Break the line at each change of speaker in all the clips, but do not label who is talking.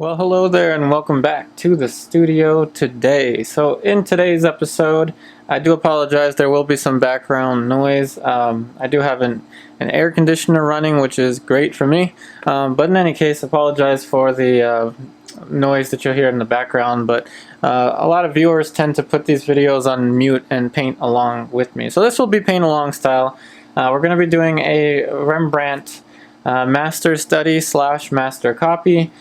Well, hello there and welcome back to the studio today. So in today's episode, I do apologize, there will be some background noise. I do have an air conditioner running, which is great for me. But in any case, apologize for the noise that you'll hear in the background. But a lot of viewers tend to put these videos on mute and paint along with me. So this will be paint along style. We're going to be doing a Rembrandt master study / master copy.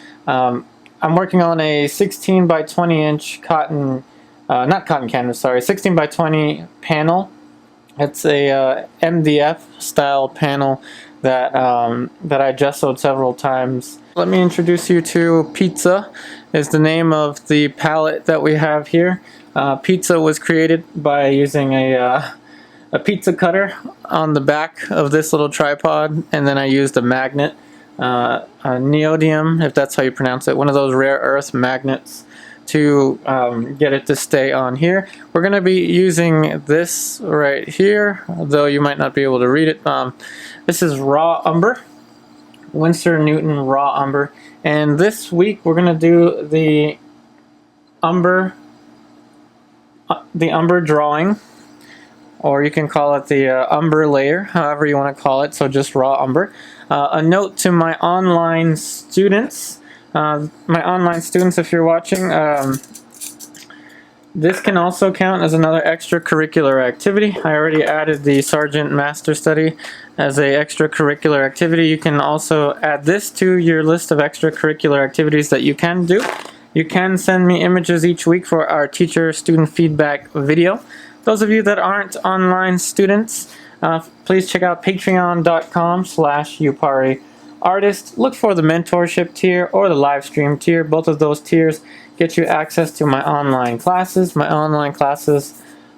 I'm working on a 16 by 20 inch cotton, not cotton canvas, sorry, 16 by 20 panel. It's a MDF style panel that I gessoed several times. Let me introduce you to Pizza, is the name of the palette that we have here. Pizza was created by using a pizza cutter on the back of this little tripod, and then I used a magnet. A neodymium, if that's how you pronounce it, one of those rare earth magnets to get it to stay on here. We're going to be using this right here, though you might not be able to read it. This is raw umber, Winsor Newton raw umber, and this week we're going to do the umber drawing, or you can call it the umber layer, however you want to call it, so just raw umber. A note to my online students, if you're watching, this can also count as another extracurricular activity. I already added the Sergeant Master Study as a extracurricular activity. You can also add this to your list of extracurricular activities that you can do. You can send me images each week for our teacher-student feedback video. Those of you that aren't online students, please check out patreon.com/upariartist. Look for the mentorship tier or the live stream tier. Both of those tiers get you access to my online classes. My online classes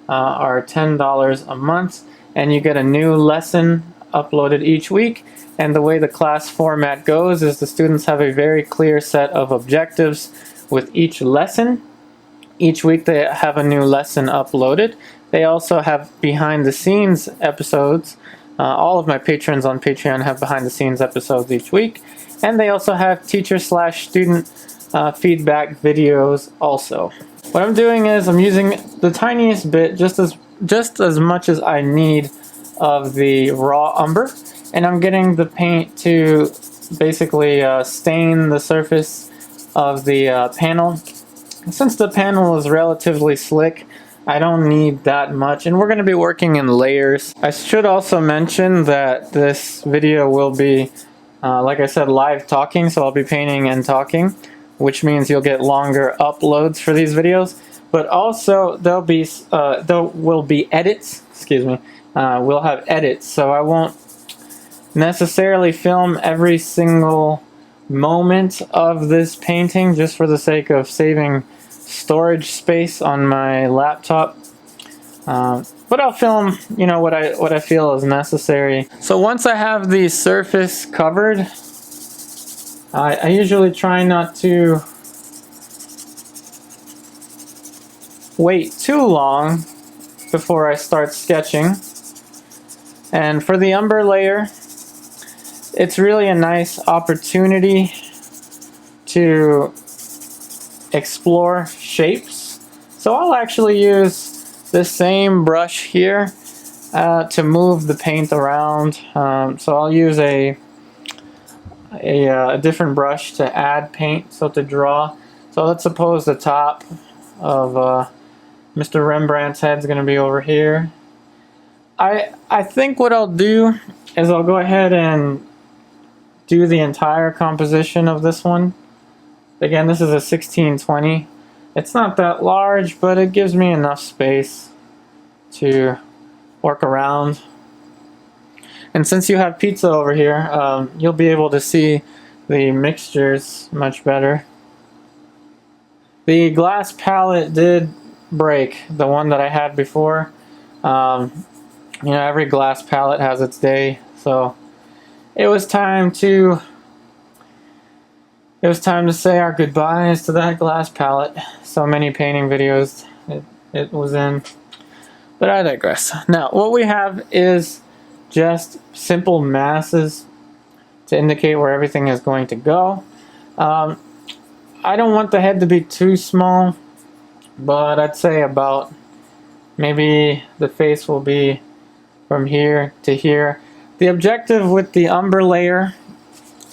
are $10 a month, and you get a new lesson uploaded each week. And the way the class format goes is the students have a very clear set of objectives with each lesson. Each week they have a new lesson uploaded. They also have behind the scenes episodes. All of my patrons on Patreon have behind the scenes episodes each week. And they also have teacher/student feedback videos also. What I'm doing is I'm using the tiniest bit, just as much as I need of the raw umber. And I'm getting the paint to basically stain the surface of the panel. Since the panel is relatively slick, I don't need that much, and we're going to be working in layers. I should also mention that this video will be, like I said, live talking, so I'll be painting and talking, which means you'll get longer uploads for these videos. But also there will be edits. Excuse me. We'll have edits, so I won't necessarily film every single moment of this painting just for the sake of saving storage space on my laptop, but I'll film, you know, what I feel is necessary. So once I have the surface covered, I usually try not to wait too long before I start sketching. And for the umber layer, it's really a nice opportunity to explore shapes. So I'll actually use the same brush here to move the paint around. So I'll use a different brush to add paint, so to draw. So let's suppose the top of Mr. Rembrandt's head is going to be over here. I think what I'll do is I'll go ahead and do the entire composition of this one. Again, this is a 1620. It's not that large, but it gives me enough space to work around. And since you have Pizza over here, you'll be able to see the mixtures much better. The glass palette did break, the one that I had before. You know, every glass palette has its day, so it was time to say our goodbyes to that glass palette. So many painting videos it was in. But I digress. Now, what we have is just simple masses to indicate where everything is going to go. I don't want the head to be too small, but I'd say about maybe the face will be from here to here. The objective with the umber layer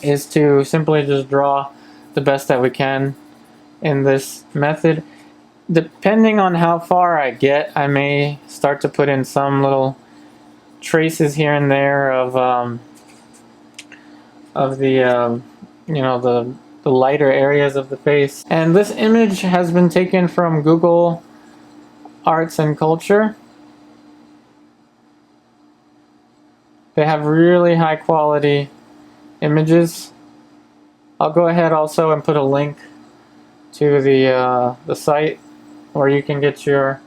is to simply just draw the best that we can in this method. Depending on how far I get, I may start to put in some little traces here and there of the you know, the lighter areas of the face. And this image has been taken from Google Arts and Culture. They have really high quality images. I'll go ahead also and put a link to the site where you can get your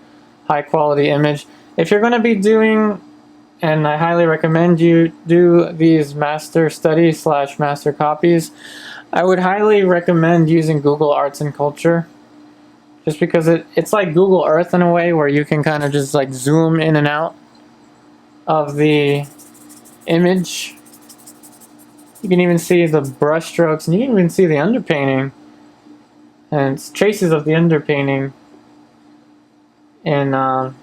high quality image. If you're going to be doing, and I highly recommend you do these master studies / master copies, I would highly recommend using Google Arts and Culture, just because it's like Google Earth in a way, where you can kind of just like zoom in and out of the image. You can even see the brush strokes, and you can even see the underpainting and it's traces of the underpainting in a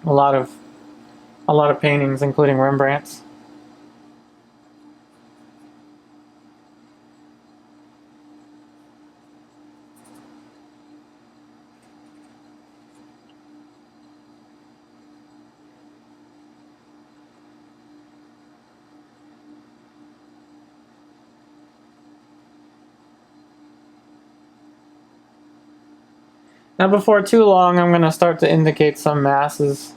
lot of paintings, including Rembrandt's. Now, before too long, I'm going to start to indicate some masses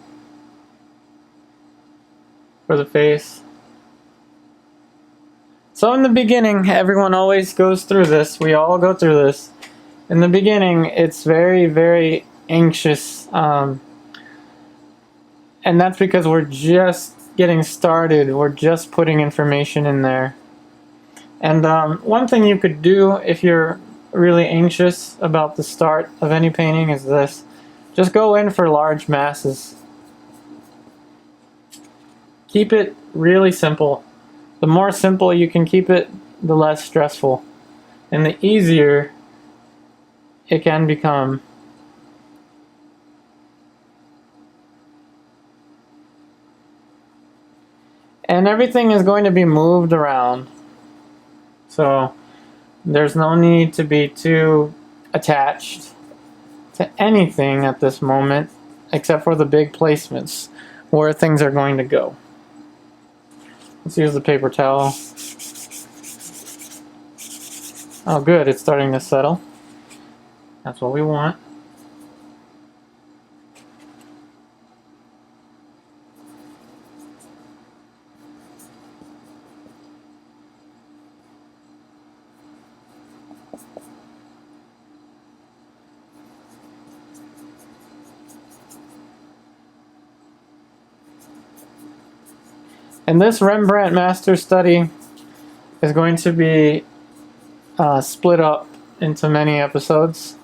for the face. So in the beginning, everyone always goes through this. We all go through this. In the beginning, it's very, very anxious. And that's because we're just getting started. We're just putting information in there. And one thing you could do if you're really anxious about the start of any painting is this. Just go in for large masses. Keep it really simple. The more simple you can keep it, the less stressful. And the easier it can become. And everything is going to be moved around. So there's no need to be too attached to anything at this moment, except for the big placements where things are going to go. Let's use the paper towel. Oh good, it's starting to settle. That's what we want. And this Rembrandt master study is going to be split up into many episodes.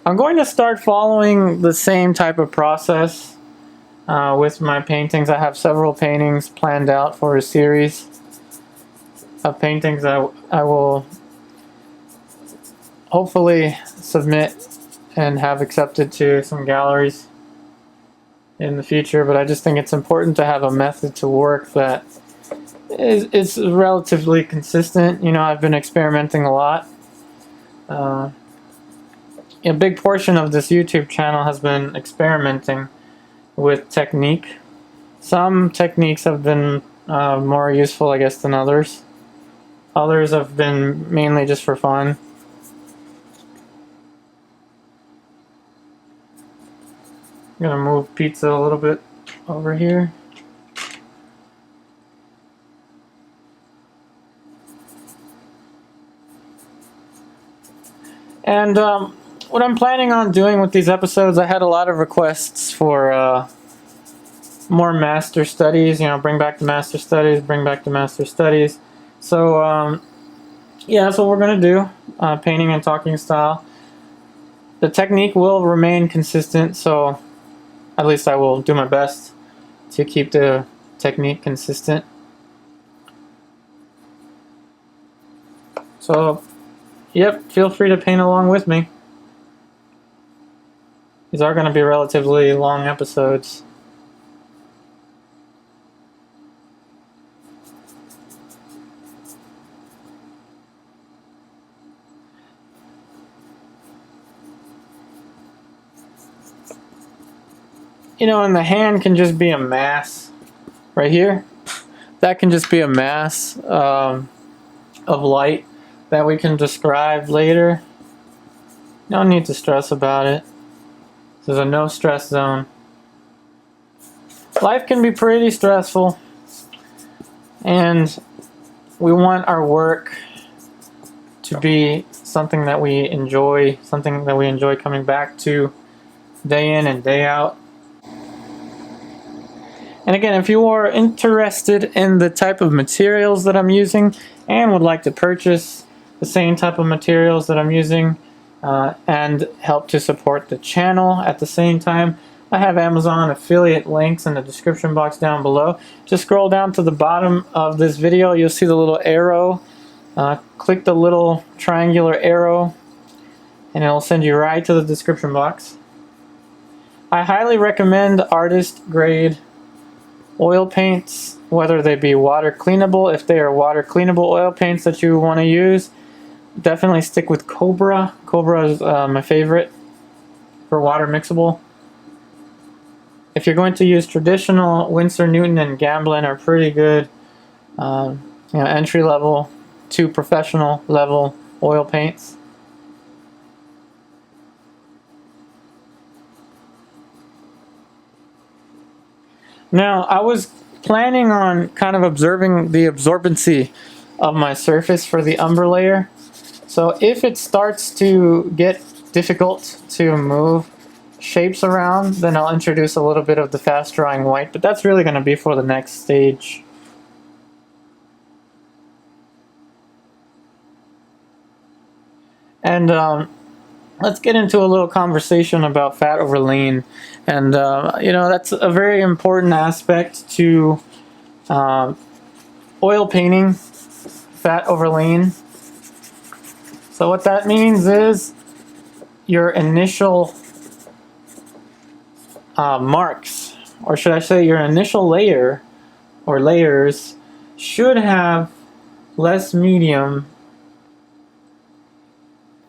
I'm going to start following the same type of process with my paintings. I have several paintings planned out for a series of paintings that I will hopefully submit and have accepted to some galleries in the future, but I just think it's important to have a method to work that is relatively consistent. You know, I've been experimenting a lot. A big portion of this YouTube channel has been experimenting with technique. Some techniques have been more useful, I guess, than others. Others have been mainly just for fun. I'm gonna move pizza a little bit over here. And what I'm planning on doing with these episodes, I had a lot of requests for more master studies. You know, bring back the master studies, bring back the master studies. So yeah, that's what we're gonna do. Painting and talking style. The technique will remain consistent, so at least I will do my best to keep the technique consistent. So, yep, feel free to paint along with me. These are going to be relatively long episodes. You know, and the hand can just be a mass. Right here, that can just be a mass of light that we can describe later. No need to stress about it. This is a no stress zone. Life can be pretty stressful, and we want our work to be something that we enjoy, coming back to day in and day out. And again, if you are interested in the type of materials that I'm using and would like to purchase the same type of materials that I'm using and help to support the channel at the same time, I have Amazon affiliate links in the description box down below. Just scroll down to the bottom of this video, you'll see the little arrow. Click the little triangular arrow and it'll send you right to the description box. I highly recommend artist grade oil paints, whether they be water cleanable. If they are water cleanable oil paints that you want to use, definitely stick with Cobra. Cobra is my favorite for water mixable. If you're going to use traditional, Winsor Newton and Gamblin are pretty good entry level to professional level oil paints. Now, I was planning on kind of observing the absorbency of my surface for the umber layer. So if it starts to get difficult to move shapes around, then I'll introduce a little bit of the fast drying white, but that's really going to be for the next stage. And let's get into a little conversation about fat over lean. And you know, that's a very important aspect to oil painting, fat over lean. So what that means is your initial marks, or should I say your initial layer or layers, should have less medium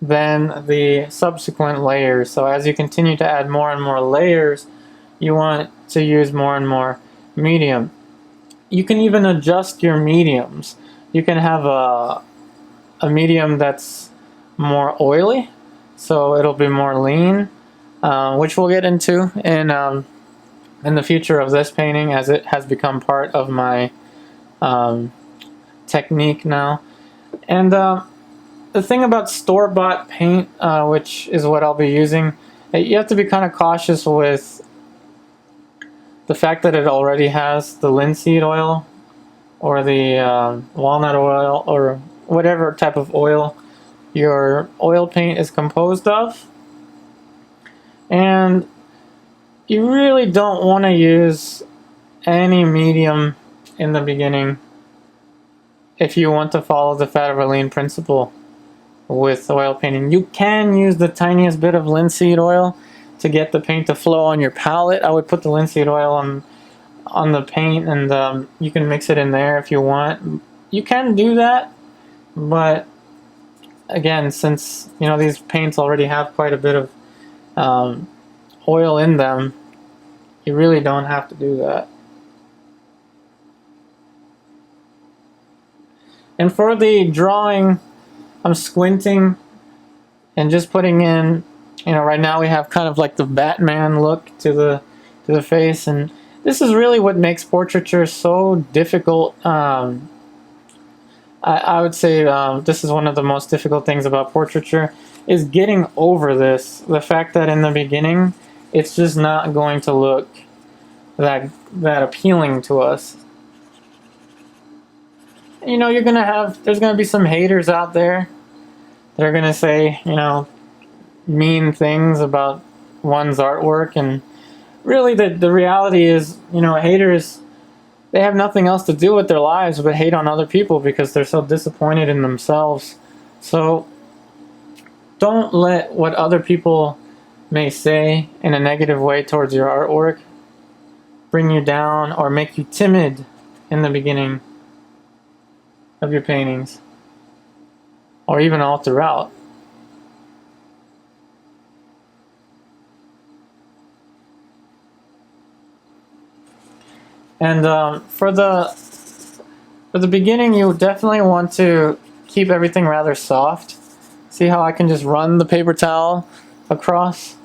than the subsequent layers. So as you continue to add more and more layers, you want to use more and more medium. You can even adjust your mediums. You can have a medium that's more oily, so it'll be more lean, which we'll get into in the future of this painting, as it has become part of my technique now. And the thing about store-bought paint, which is what I'll be using, you have to be kind of cautious with the fact that it already has the linseed oil or the walnut oil or whatever type of oil your oil paint is composed of. And you really don't want to use any medium in the beginning if you want to follow the fat over lean principle with oil painting. You can use the tiniest bit of linseed oil to get the paint to flow on your palette. I would put the linseed oil on the paint, and you can mix it in there if you want. You can do that, but again, since you know these paints already have quite a bit of oil in them, you really don't have to do that. And for the drawing, I'm squinting and just putting in, you know, right now we have kind of like the Batman look to the face, and this is really what makes portraiture so difficult. I would say this is one of the most difficult things about portraiture, is getting over this. The fact that in the beginning, it's just not going to look that appealing to us. You know, there's gonna be some haters out there that are gonna say, you know, mean things about one's artwork, and really the reality is, you know, haters, they have nothing else to do with their lives but hate on other people because they're so disappointed in themselves So don't let what other people may say in a negative way towards your artwork bring you down or make you timid in the beginning of your paintings, or even all throughout. And for the beginning, you definitely want to keep everything rather soft. See how I can just run the paper towel across?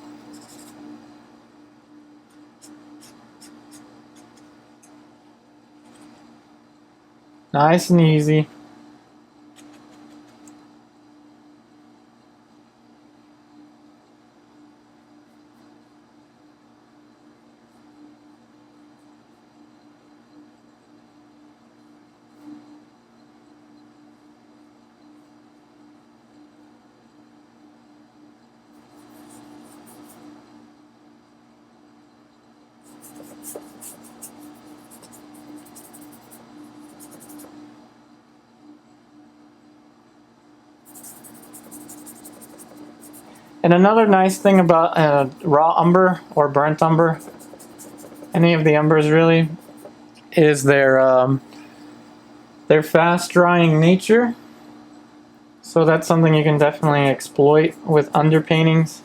Nice and easy. And another nice thing about raw umber or burnt umber, any of the umbers really, is their fast drying nature. So that's something you can definitely exploit with underpaintings.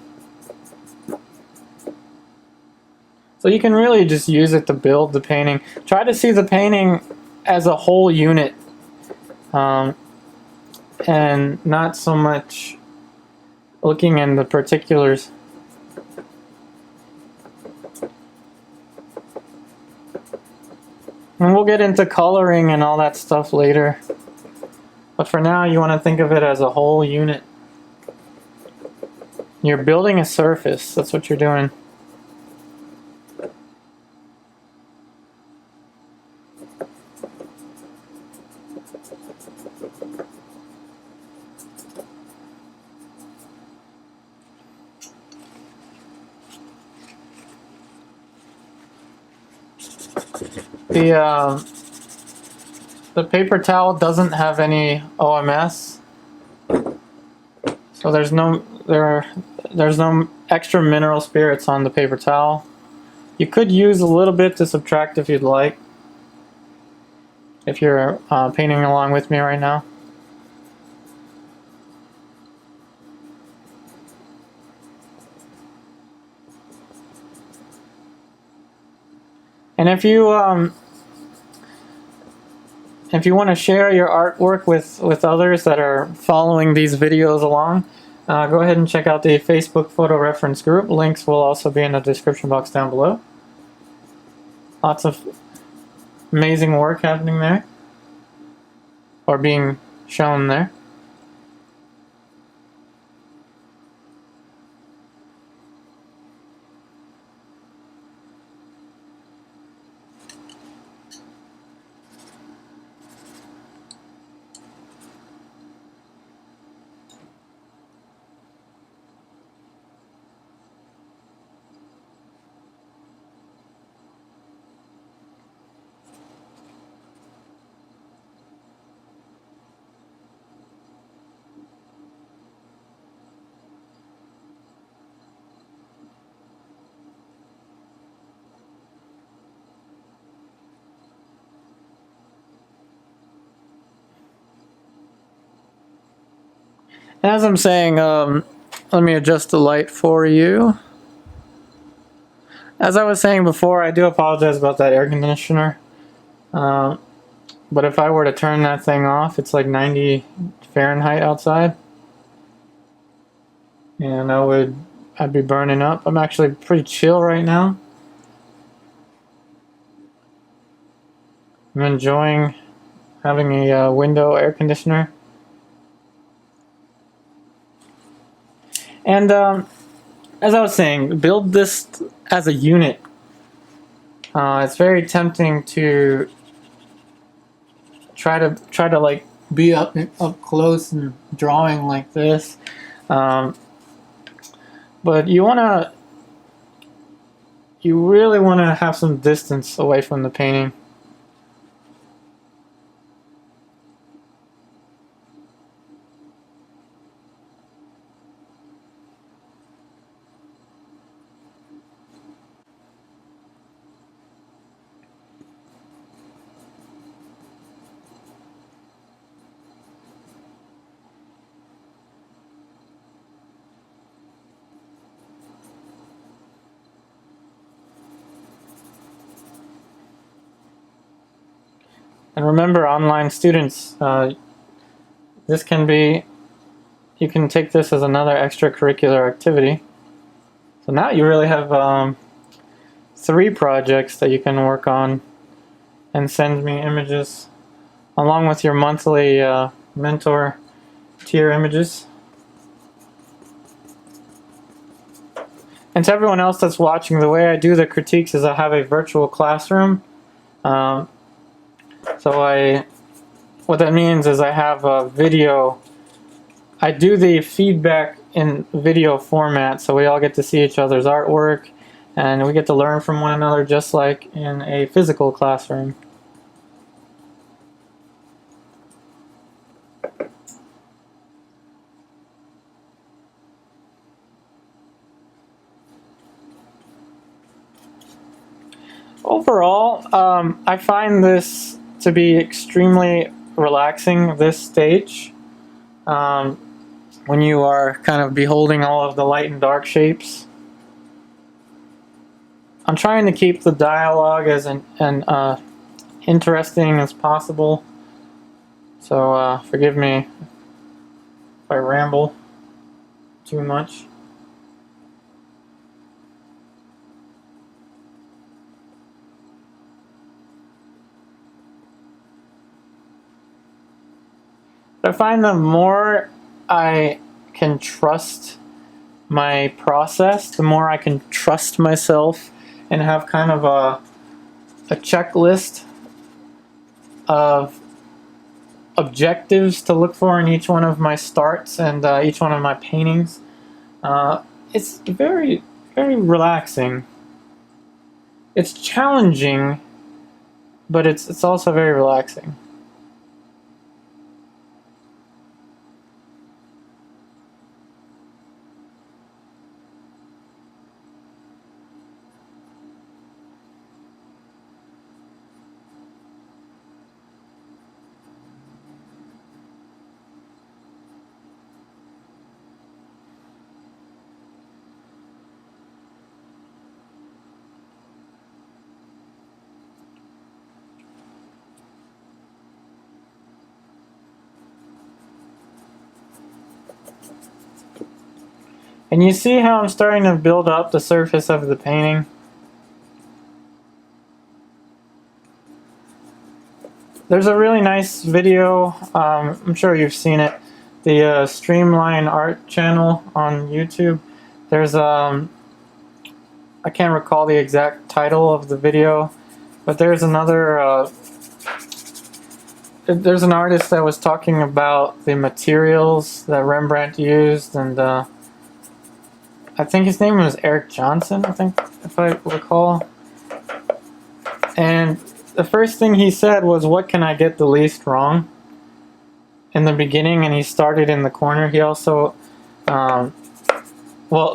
So you can really just use it to build the painting. Try to see the painting as a whole unit, and not so much looking in the particulars. And we'll get into coloring and all that stuff later. But for now, you want to think of it as a whole unit. You're building a surface. That's what you're doing. The paper towel doesn't have any OMS, so there's no extra mineral spirits on the paper towel. You could use a little bit to subtract if you'd like, if you're painting along with me right now. And if you want to share your artwork with others that are following these videos along, go ahead and check out the Facebook photo reference group. Links will also be in the description box down below. Lots of amazing work happening there, or being shown there. As I'm saying, let me adjust the light for you. As I was saying before, I do apologize about that air conditioner. But if I were to turn that thing off, it's like 90 Fahrenheit outside. And I'd be burning up. I'm actually pretty chill right now. I'm enjoying having a window air conditioner. And as I was saying, build this as a unit. It's very tempting to try to like be up close and drawing like this, but you really want to have some distance away from the painting. And remember, online students, this can be, you can take this as another extracurricular activity. So now you really have 3 projects that you can work on and send me images along with your monthly mentor tier images. And to everyone else that's watching, the way I do the critiques is I have a virtual classroom. What that means is I have a video. I do the feedback in video format, so we all get to see each other's artwork, and we get to learn from one another just like in a physical classroom. Overall, I find this to be extremely relaxing, this stage, when you are kind of beholding all of the light and dark shapes. I'm trying to keep the dialogue as interesting as possible, so forgive me if I ramble too much. I find the more I can trust my process, the more I can trust myself and have kind of a checklist of objectives to look for in each one of my starts and each one of my paintings. It's very, very relaxing. It's challenging, but it's also very relaxing. And you see how I'm starting to build up the surface of the painting? There's a really nice video, I'm sure you've seen it, the Streamline Art channel on YouTube. There's, I can't recall the exact title of the video, but there's another, there's an artist that was talking about the materials that Rembrandt used, and I think his name was Eric Johnson, I think, if I recall. And the first thing he said was, what can I get the least wrong? In the beginning, and he started in the corner. He also, well,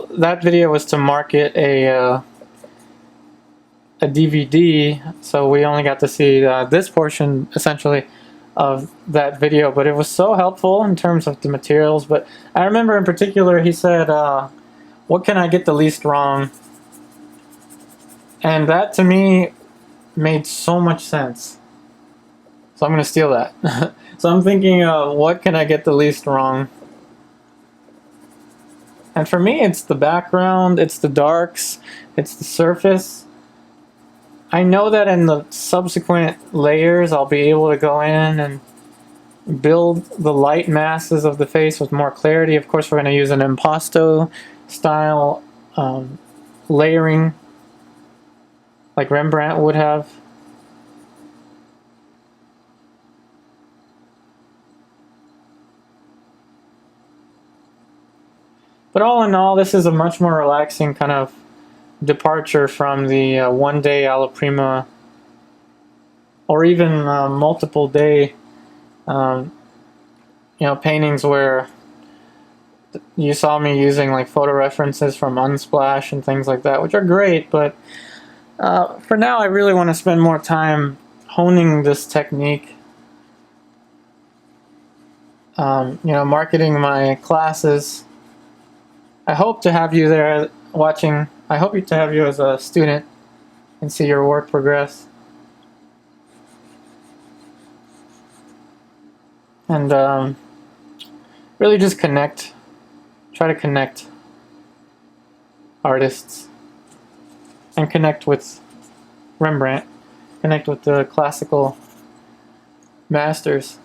that video was to market a DVD, so we only got to see this portion, essentially, of that video. But it was so helpful in terms of the materials. But I remember in particular, he said, what can I get the least wrong? And that to me made so much sense. So I'm going to steal that. So I'm thinking, what can I get the least wrong? And for me, it's the background, it's the darks, it's the surface. I know that in the subsequent layers, I'll be able to go in and build the light masses of the face with more clarity. Of course, we're going to use an impasto style layering like Rembrandt would have. But all in all, this is a much more relaxing kind of departure from the one-day alla prima or even multiple day paintings where you saw me using like photo references from Unsplash and things like that, which are great, but for now I really want to spend more time honing this technique, marketing my classes. I hope to have you there watching. I hope to have you as a student and see your work progress. and really just try to connect artists and connect with Rembrandt, connect with the classical masters.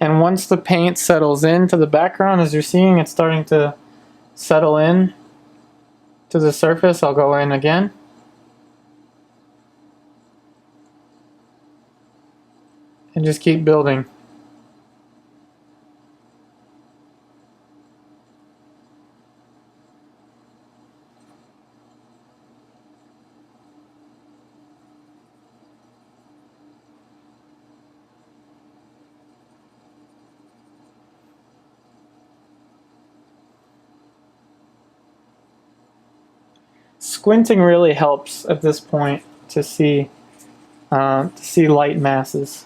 And once the paint settles into the background, as you're seeing, it's starting to settle in to the surface. I'll go in again. And just keep building. Squinting really helps at this point to see light masses.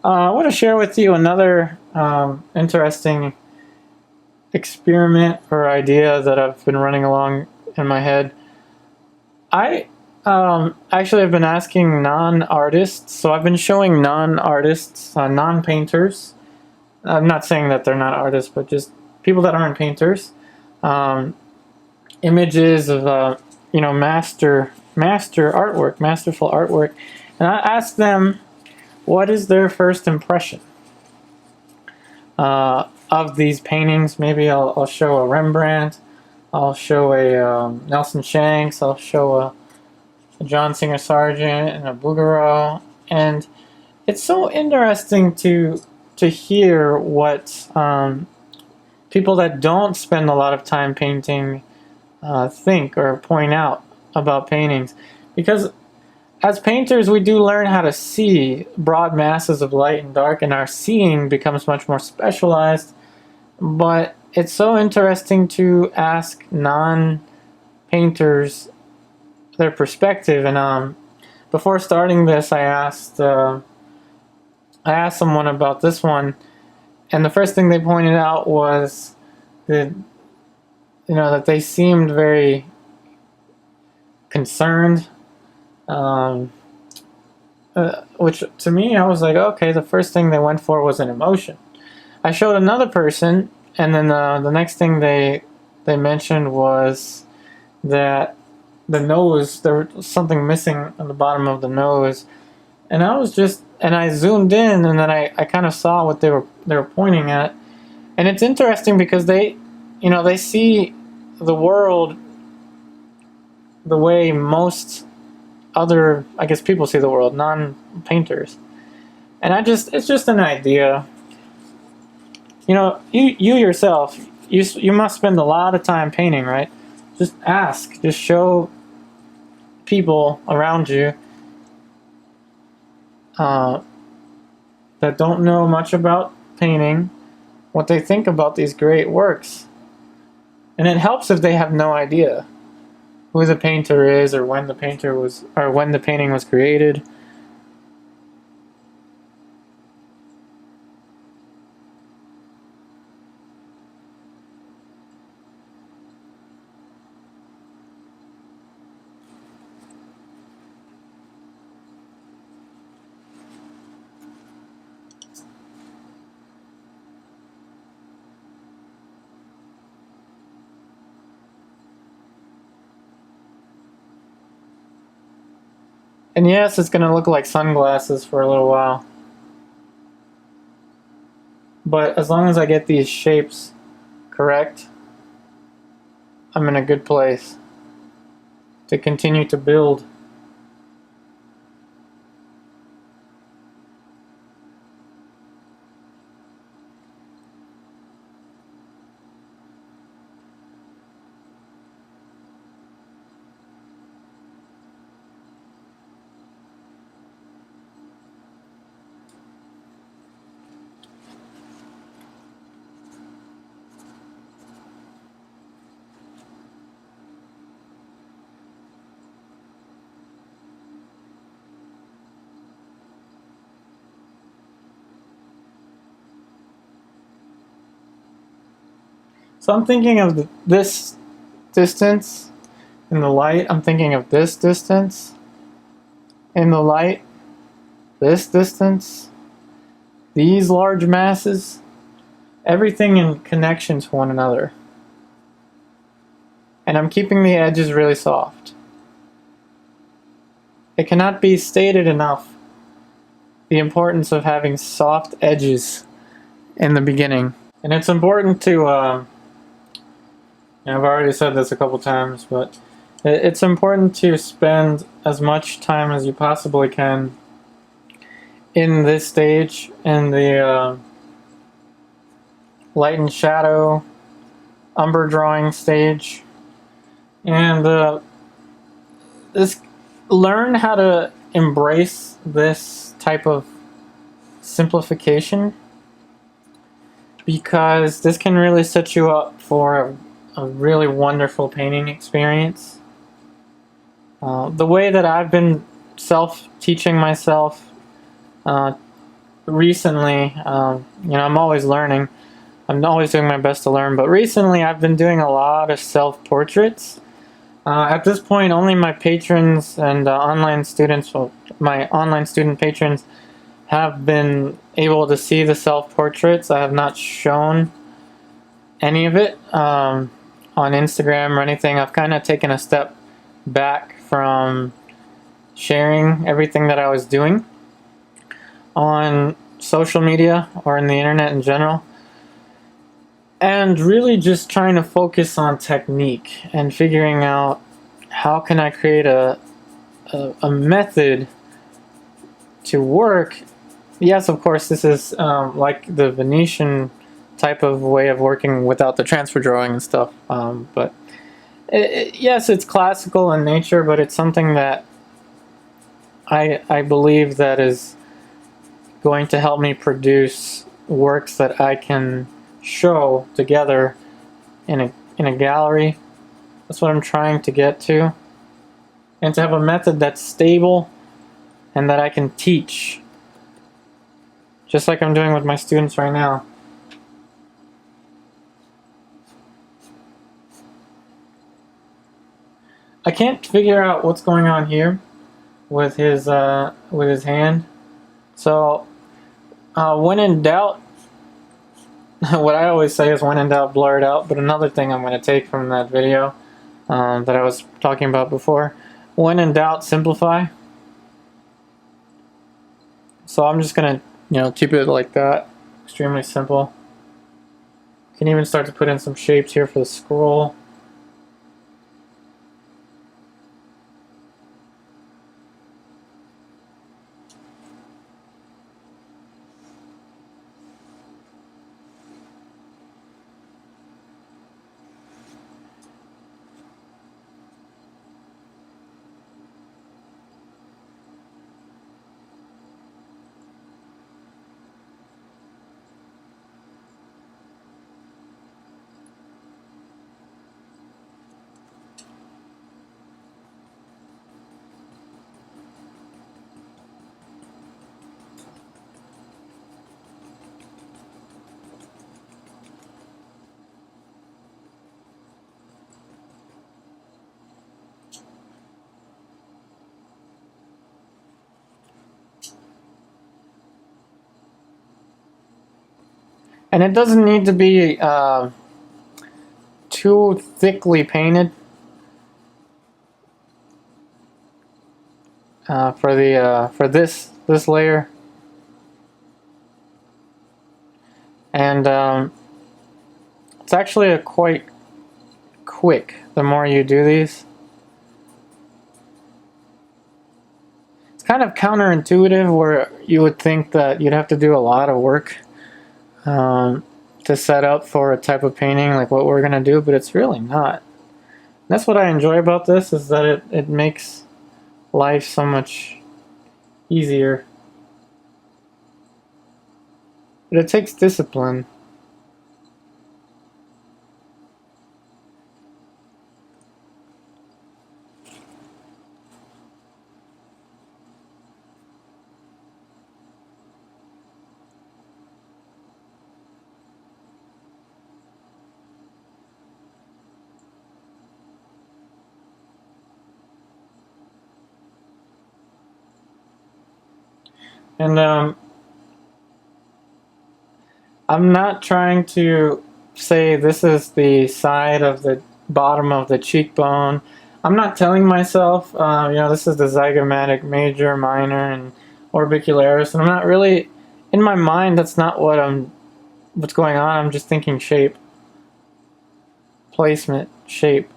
I want to share with you another interesting experiment or idea that I've been running along in my head. I actually have been asking non-artists, so I've been showing non-artists, non-painters. I'm not saying that they're not artists, but just people that aren't painters. Images of masterful artwork, and I asked them what is their first impression of these paintings. Maybe I'll show a Rembrandt, I'll show a Nelson Shanks, I'll show a John Singer Sargent and a Bouguereau, and it's so interesting to hear what people that don't spend a lot of time painting think or point out about paintings, because as painters we do learn how to see broad masses of light and dark, and our seeing becomes much more specialized. But it's so interesting to ask non-painters their perspective. And before starting this, I asked someone about this one, and the first thing they pointed out was that they seemed very concerned, which to me, I was like, okay, the first thing they went for was an emotion. I showed another person, and then the next thing they mentioned was that the nose, there was something missing on the bottom of the nose, and I zoomed in, and then I kind of saw what they were pointing at, and it's interesting because they see the world the way most other, I guess, people see the world, non-painters. And it's just an idea. You yourself, you must spend a lot of time painting, right? Just ask, just show people around you that don't know much about painting what they think about these great works. And it helps if they have no idea who the painter is, or when the painting was created. And yes, it's going to look like sunglasses for a little while. But as long as I get these shapes correct, I'm in a good place to continue to build. So I'm thinking of this distance in the light. I'm thinking of this distance in the light. This distance. These large masses. Everything in connection to one another. And I'm keeping the edges really soft. It cannot be stated enough the importance of having soft edges in the beginning. And it's important to, I've already said this a couple times, but it's important to spend as much time as you possibly can in this stage, in the light and shadow umber drawing stage. And learn how to embrace this type of simplification, because this can really set you up for a really wonderful painting experience. The way that I've been self-teaching myself recently, I'm always learning. I'm always doing my best to learn, but recently I've been doing a lot of self-portraits. At this point, only my patrons and online students, well, my online student patrons, have been able to see the self-portraits. I have not shown any of it on Instagram or anything. I've kind of taken a step back from sharing everything that I was doing on social media or in the internet in general, and really just trying to focus on technique and figuring out how can I create a method to work. Yes, of course, this is like the Venetian type of way of working without the transfer drawing and stuff, but yes, it's classical in nature, but it's something that I believe that is going to help me produce works that I can show together in a gallery. That's what I'm trying to get to, and to have a method that's stable and that I can teach, just like I'm doing with my students right now. I can't figure out what's going on here with his hand. So when in doubt, what I always say is when in doubt, blur it out. But another thing I'm going to take from that video that I was talking about before, when in doubt, simplify. So I'm just going to keep it like that, extremely simple. You can even start to put in some shapes here for the scroll. And it doesn't need to be too thickly painted. for this layer, and it's actually quite quick the more you do these. It's kind of counterintuitive, where you would think that you'd have to do a lot of work to set up for a type of painting like what we're gonna do, but it's really not. That's what I enjoy about this, is that it makes life so much easier. But it takes discipline. And I'm not trying to say this is the side of the bottom of the cheekbone. I'm not telling myself, you know, this is the zygomatic major, minor, and orbicularis, and I'm not really, in my mind, that's not what's going on. I'm just thinking shape, placement, shape.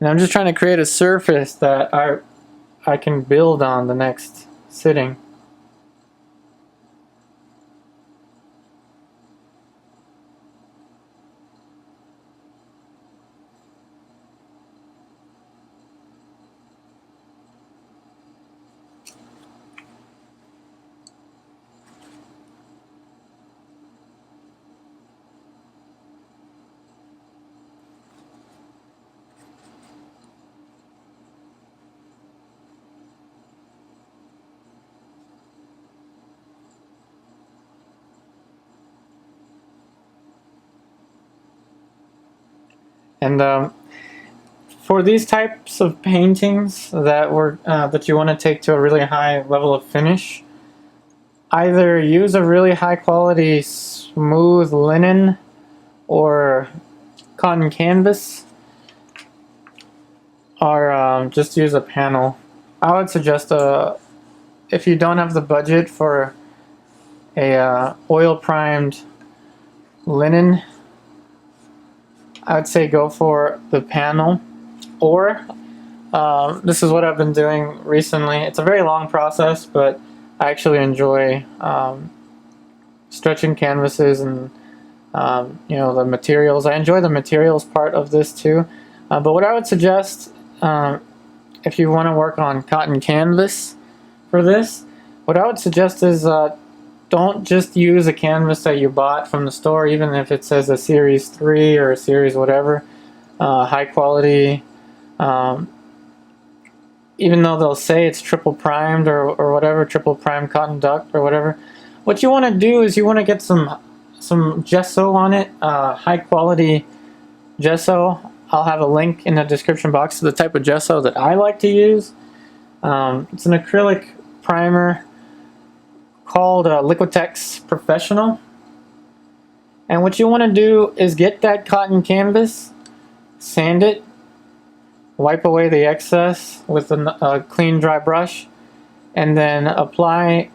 And I'm just trying to create a surface that I can build on the next sitting. And for these types of paintings that you want to take to a really high level of finish, either use a really high quality smooth linen or cotton canvas, or just use a panel. I would suggest if you don't have the budget for a oil primed linen, I would say go for the panel, or this is what I've been doing recently. It's a very long process, but I actually enjoy stretching canvases and you know, the materials. I enjoy the materials part of this too. But what I would suggest, if you want to work on cotton canvas for this, what I would suggest is don't just use a canvas that you bought from the store, even if it says a series 3 or a series whatever, high quality, even though they'll say it's triple primed or whatever, triple primed cotton duck or whatever. What you want to do is you want to get some gesso on it, high quality gesso. I'll have a link in the description box to the type of gesso that I like to use. It's an acrylic primer called Liquitex Professional. And what you want to do is get that cotton canvas, sand it, wipe away the excess with a clean dry brush, and then apply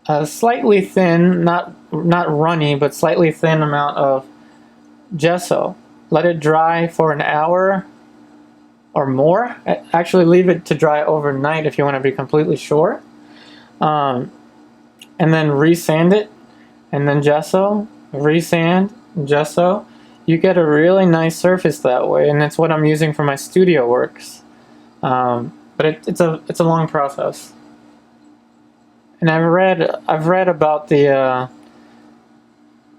a slightly thin, not runny, but slightly thin amount of gesso. Let it dry for an hour or more. Actually, leave it to dry overnight if you want to be completely sure. And then resand it, and then gesso, resand, gesso. You get a really nice surface that way, and that's what I'm using for my studio works. But it's a long process. And I've read about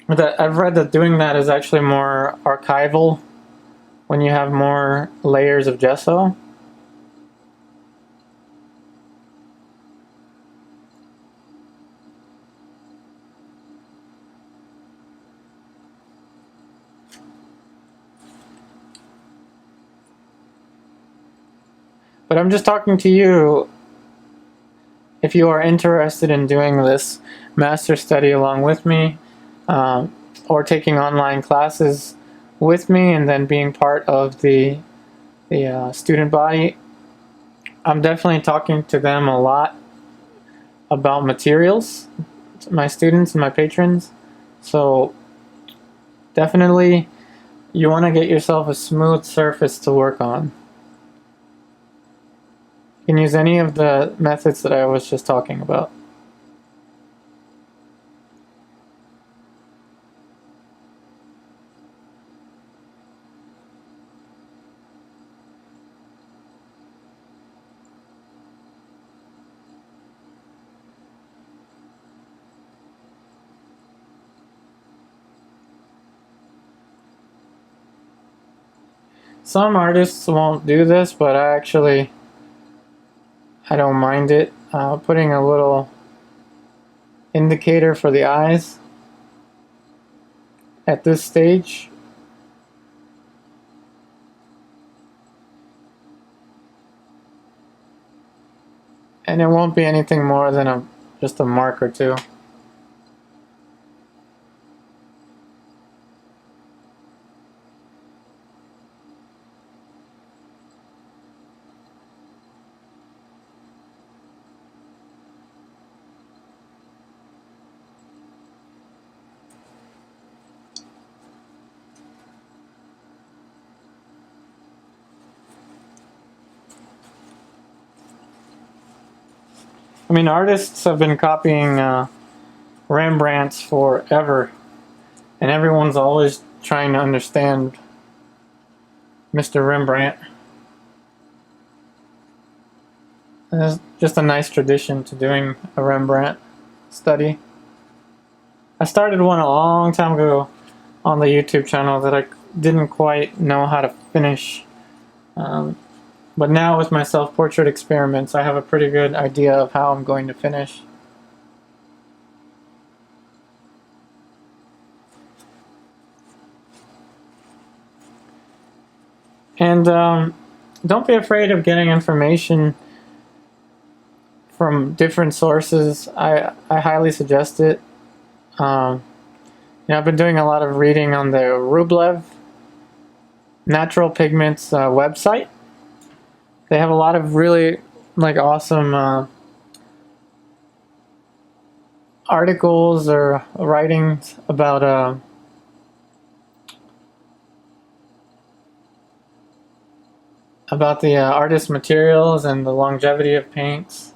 I've read that doing that is actually more archival when you have more layers of gesso. But I'm just talking to you if you are interested in doing this master study along with me, or taking online classes with me, and then being part of the the student body. I'm definitely talking to them a lot about materials, my students and my patrons. So definitely you want to get yourself a smooth surface to work on. You can use any of the methods that I was just talking about. Some artists won't do this, but I don't mind it. Putting a little indicator for the eyes at this stage. And it won't be anything more than just a mark or two. I mean, artists have been copying Rembrandts forever, and everyone's always trying to understand Mr. Rembrandt. There's just a nice tradition to doing a Rembrandt study. I started one a long time ago on the YouTube channel that I didn't quite know how to finish. But now with my self-portrait experiments, I have a pretty good idea of how I'm going to finish. And don't be afraid of getting information from different sources. I highly suggest it. I've been doing a lot of reading on the Rublev Natural Pigments website. They have a lot of really awesome articles or writings about the artist materials and the longevity of paints.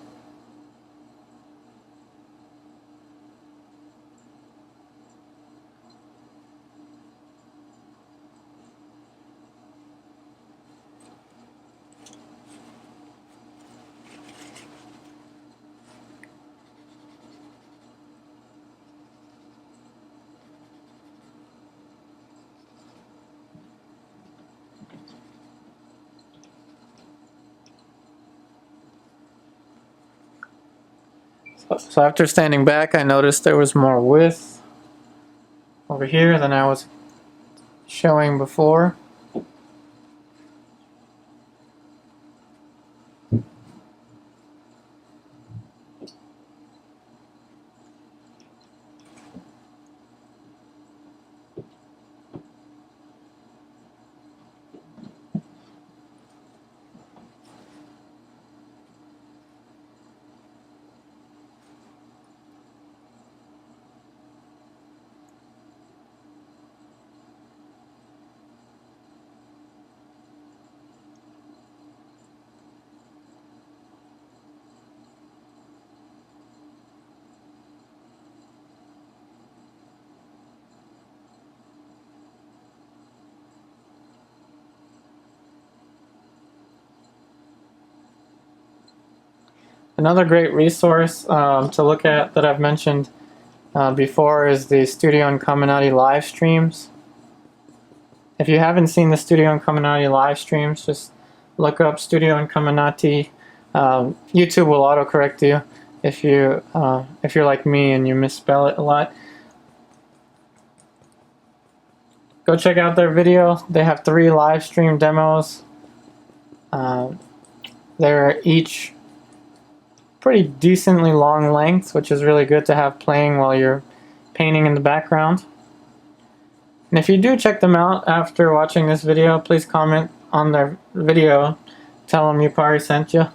So after standing back, I noticed there was more width over here than I was showing before. Another great resource to look at that I've mentioned before is the Studio Incominati live streams. If you haven't seen the Studio Incominati live streams, just look up Studio Incominati. YouTube will autocorrect you if you're like me and you misspell it a lot. Go check out their video. They have 3 live stream demos. They're each pretty decently long length, which is really good to have playing while you're painting in the background. And if you do check them out after watching this video, please comment on their video, tell them Yupari sent you.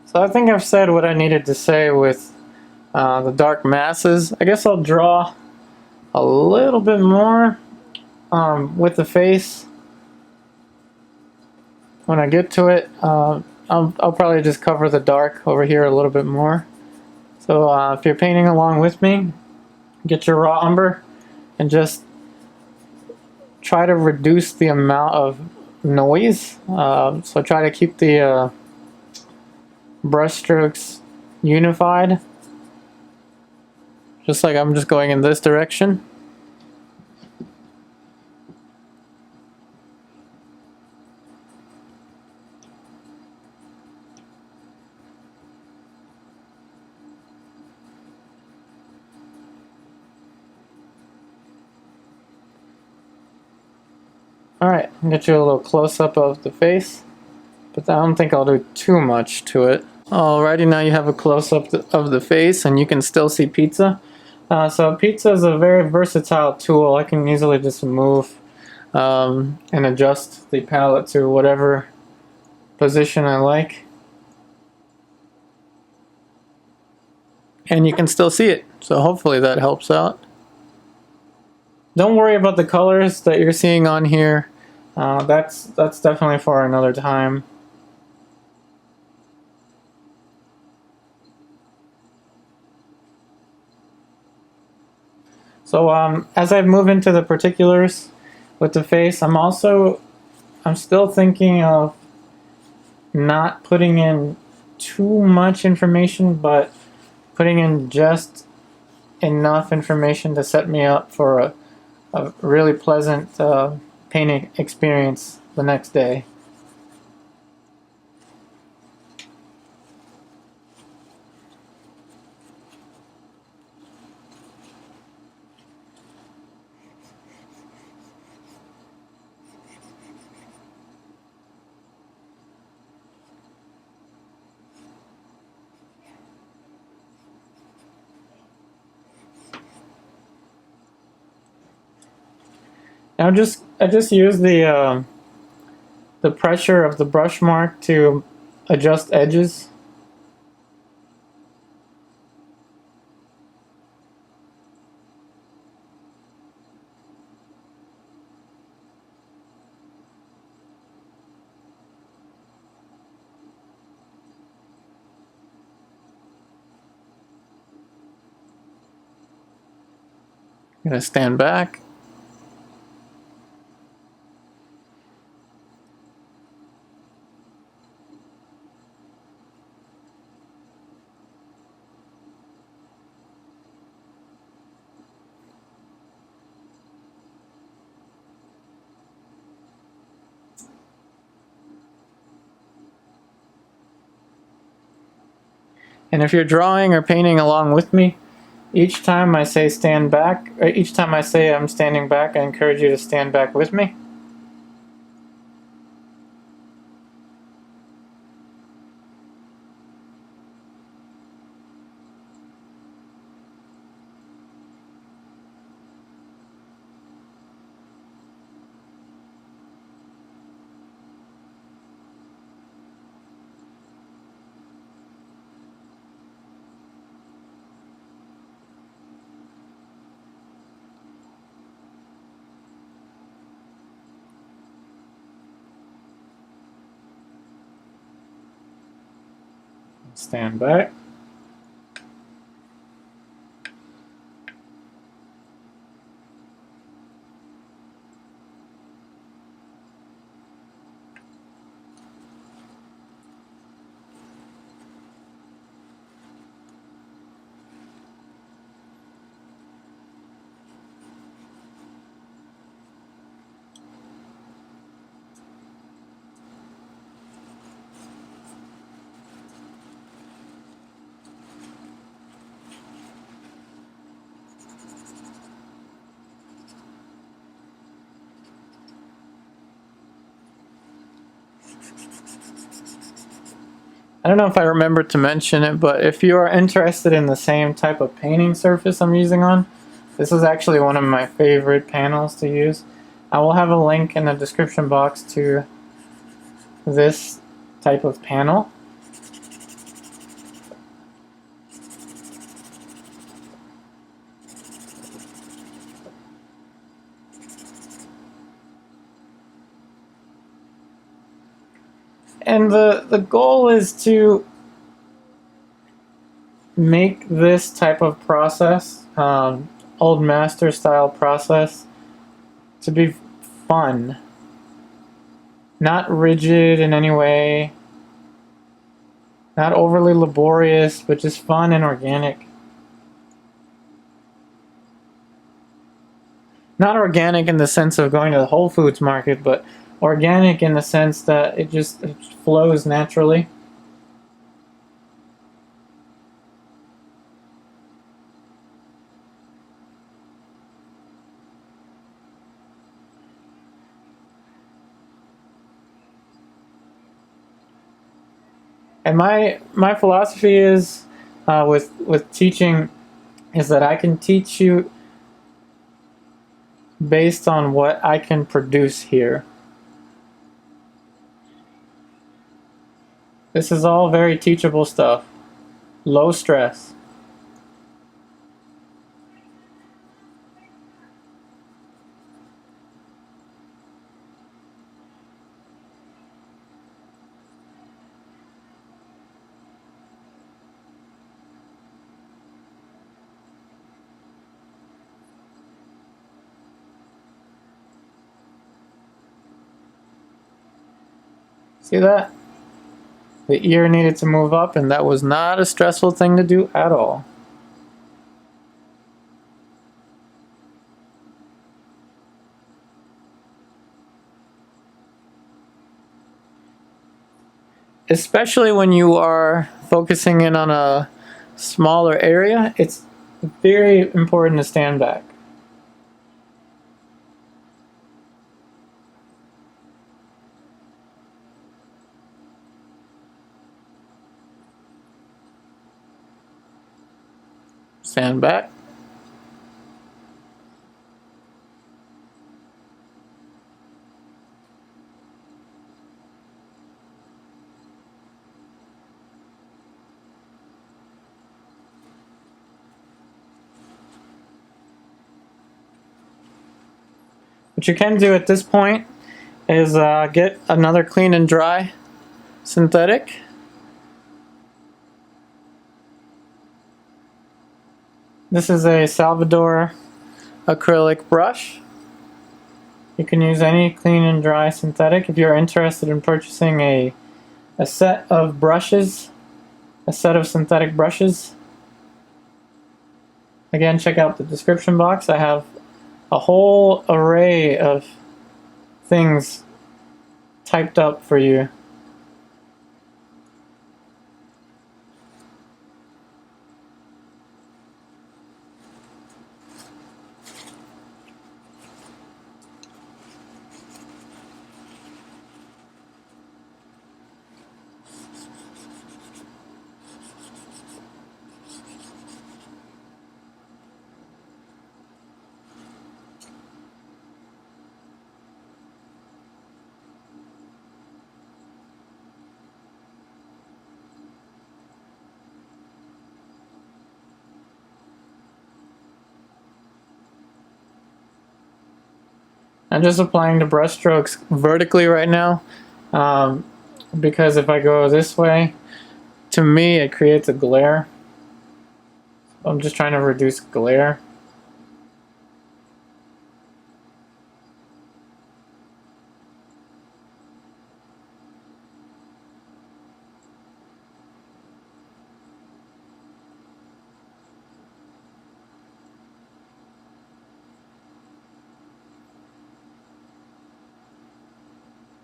So I think I've said what I needed to say with the dark masses. I guess I'll draw a little bit more with the face when I get to it. I'll probably just cover the dark over here a little bit more. So if you're painting along with me, get your raw umber and just try to reduce the amount of noise. So try to keep the brush strokes unified, just like I'm just going in this direction. Alright, I'll get you a little close-up of the face, but I don't think I'll do too much to it. Alrighty, now you have a close-up of the face and you can still see pizza. So pizza is a very versatile tool. I can easily just move and adjust the palette to whatever position I like. And you can still see it, so hopefully that helps out. Don't worry about the colors that you're seeing on here. That's definitely for another time. So as I move into the particulars with the face, I'm still thinking of not putting in too much information, but putting in just enough information to set me up for a really pleasant painting experience the next day. Now I just use the pressure of the brush mark to adjust edges. I'm gonna stand back. And if you're drawing or painting along with me, each time I say stand back, or each time I say I'm standing back, I encourage you to stand back with me. Stand back. I don't know if I remember to mention it, but if you are interested in the same type of painting surface I'm using on, this is actually one of my favorite panels to use. I will have a link in the description box to this type of panel. And the goal is to make this type of process, old master style process, to be fun. Not rigid in any way, not overly laborious, but just fun and organic. Not organic in the sense of going to the Whole Foods market, but organic in the sense that it flows naturally. And my philosophy is with teaching is that I can teach you based on what I can produce here. This is all very teachable stuff. Low stress. See that? The ear needed to move up, and that was not a stressful thing to do at all. Especially when you are focusing in on a smaller area, it's very important to stand back. Stand back. What you can do at this point is get another clean and dry synthetic. This is a Salvador acrylic brush. You can use any clean and dry synthetic. If you're interested in purchasing a set of brushes, a set of synthetic brushes, again, check out the description box. I have a whole array of things typed up for you. I'm just applying the brush strokes vertically right now, because if I go this way, to me it creates a glare. I'm just trying to reduce glare.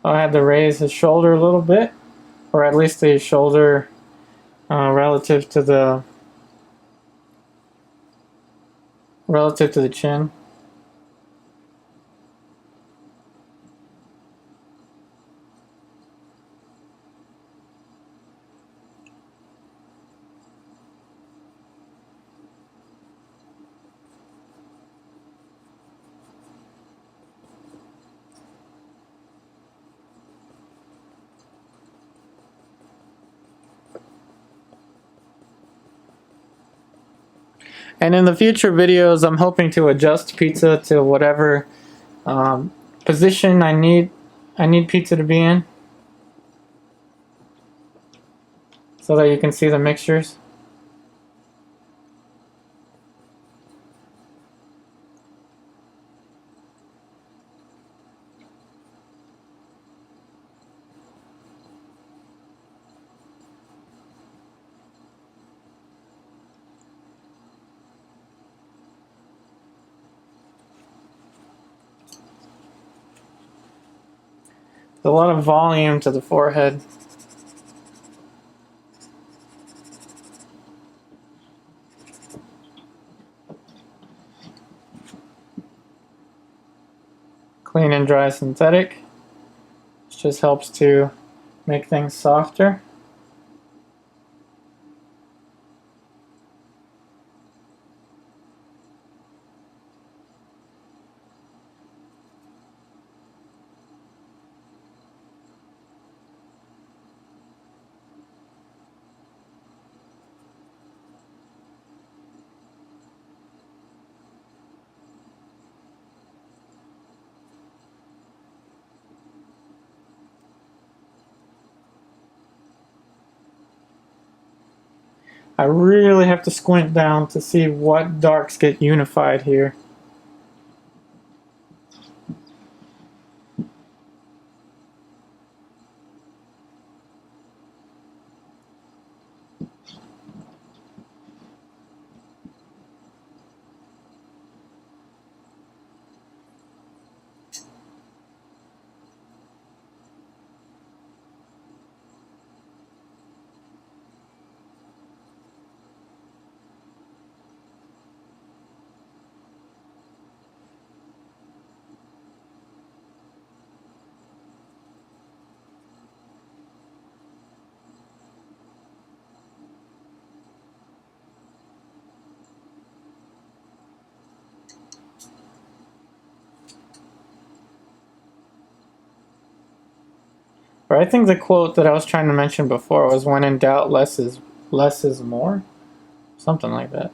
I had to raise his shoulder a little bit, or at least the shoulder relative to the chin. And in the future videos, I'm hoping to adjust pizza to whatever position I need pizza to be in, so that you can see the mixtures. There's a lot of volume to the forehead. Clean and dry synthetic. It just helps to make things softer. I really have to squint down to see what darks get unified here. But I think the quote that I was trying to mention before was, "When in doubt, less is more," something like that.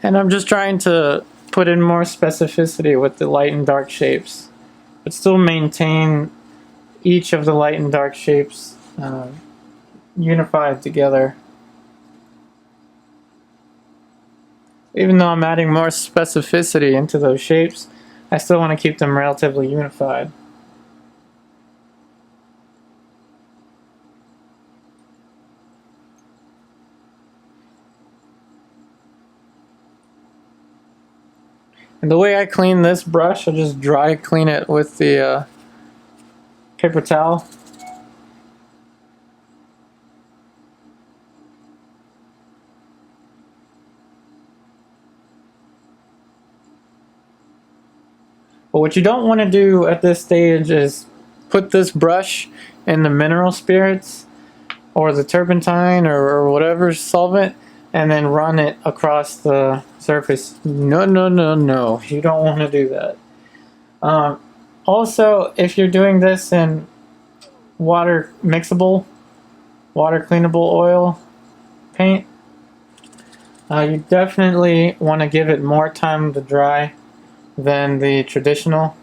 And I'm just trying to put in more specificity with the light and dark shapes, but still maintain each of the light and dark shapes unified together. Even though I'm adding more specificity into those shapes, I still want to keep them relatively unified. And the way I clean this brush, I just dry clean it with the paper towel. But what you don't want to do at this stage is put this brush in the mineral spirits or the turpentine or whatever solvent and then run it across the surface. No, no, no, no. You don't want to do that. Also, if you're doing this in water mixable, water cleanable oil paint, you definitely want to give it more time to dry than the traditional.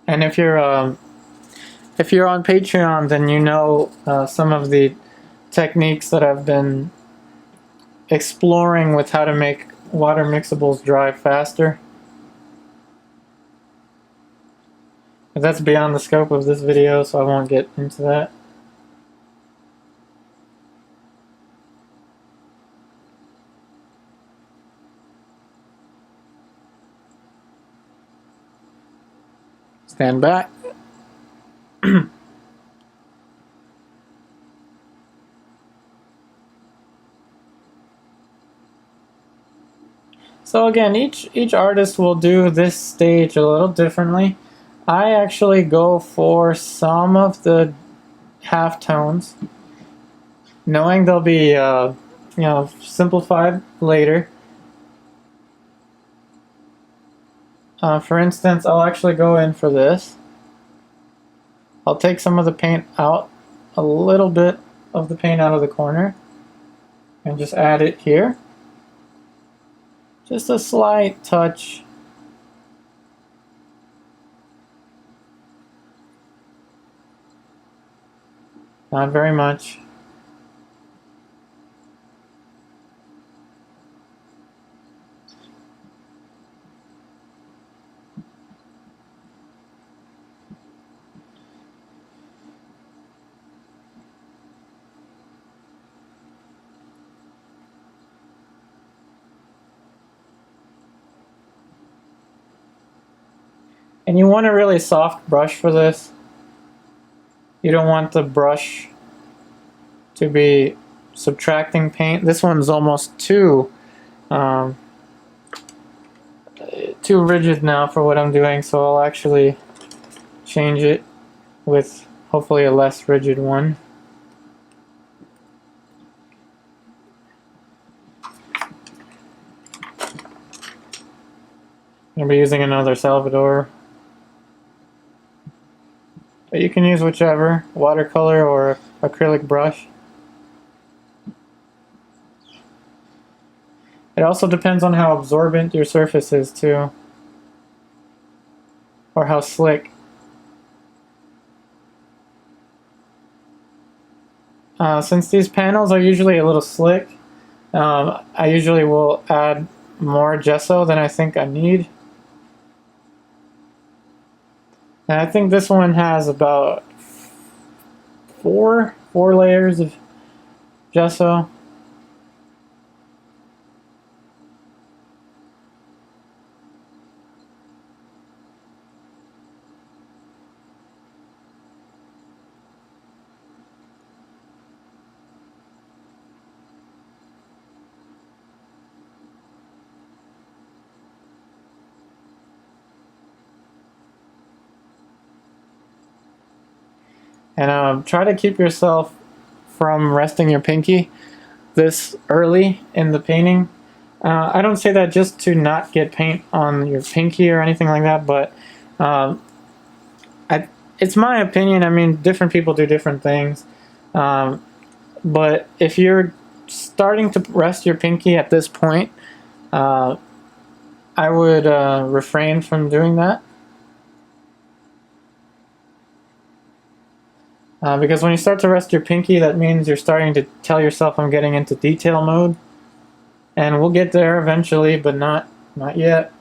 And if you're on Patreon, then you know some of the techniques that I've been exploring with how to make water mixables dry faster. But that's beyond the scope of this video, so I won't get into that. Stand back. So again, each artist will do this stage a little differently. I actually go for some of the halftones, knowing they'll be simplified later. For instance, I'll actually go in for this. I'll take some of the paint out, a little bit of the paint out of the corner, and just add it here. Just a slight touch. Not very much. And you want a really soft brush for this. You don't want the brush to be subtracting paint. This one's almost too rigid now for what I'm doing, so I'll actually change it with hopefully a less rigid one. I'm going to be using another Salvador. But you can use whichever, watercolor or acrylic brush. It also depends on how absorbent your surface is too, or how slick. Since these panels are usually a little slick, I usually will add more gesso than I think I need. And I think this one has about four layers of gesso. And try to keep yourself from resting your pinky this early in the painting. I don't say that just to not get paint on your pinky or anything like that, but it's my opinion. I mean, different people do different things. But if you're starting to rest your pinky at this point, I would refrain from doing that. Because when you start to rest your pinky, that means you're starting to tell yourself, I'm getting into detail mode. And we'll get there eventually, but not yet.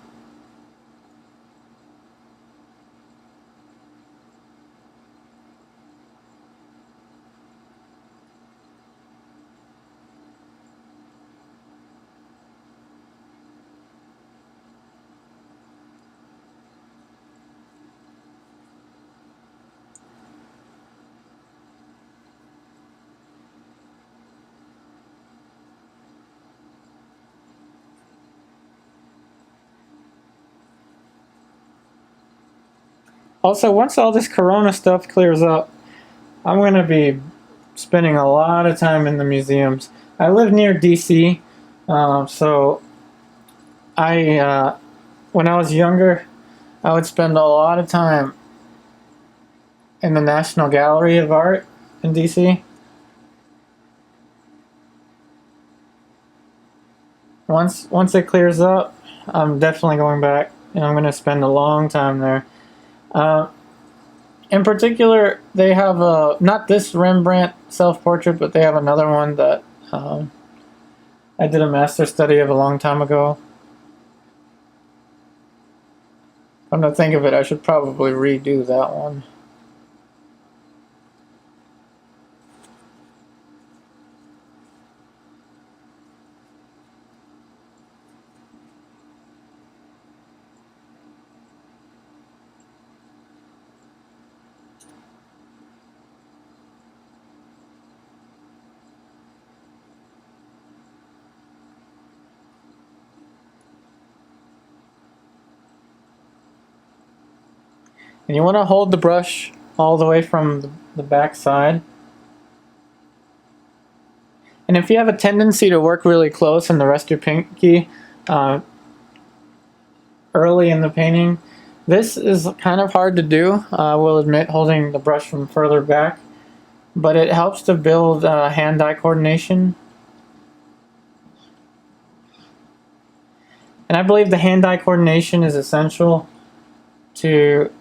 Also, once all this corona stuff clears up, I'm going to be spending a lot of time in the museums. I live near DC, so when I was younger, I would spend a lot of time in the National Gallery of Art in DC. Once it clears up, I'm definitely going back, and I'm going to spend a long time there. In particular, they have not this Rembrandt self-portrait, but they have another one that I did a master study of a long time ago. Come to think of it, I should probably redo that one. And you want to hold the brush all the way from the back side. And if you have a tendency to work really close and the rest of your pinky early in the painting, this is kind of hard to do, I will admit, holding the brush from further back. But it helps to build hand-eye coordination. And I believe the hand-eye coordination is essential to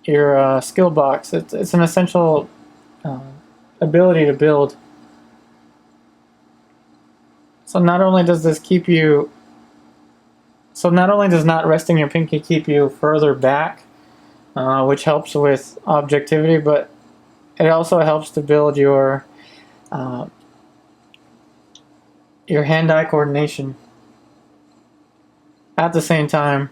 your skill box. It's an essential ability to build. So not only does not resting your pinky keep you further back, which helps with objectivity, but it also helps to build your hand-eye coordination at the same time.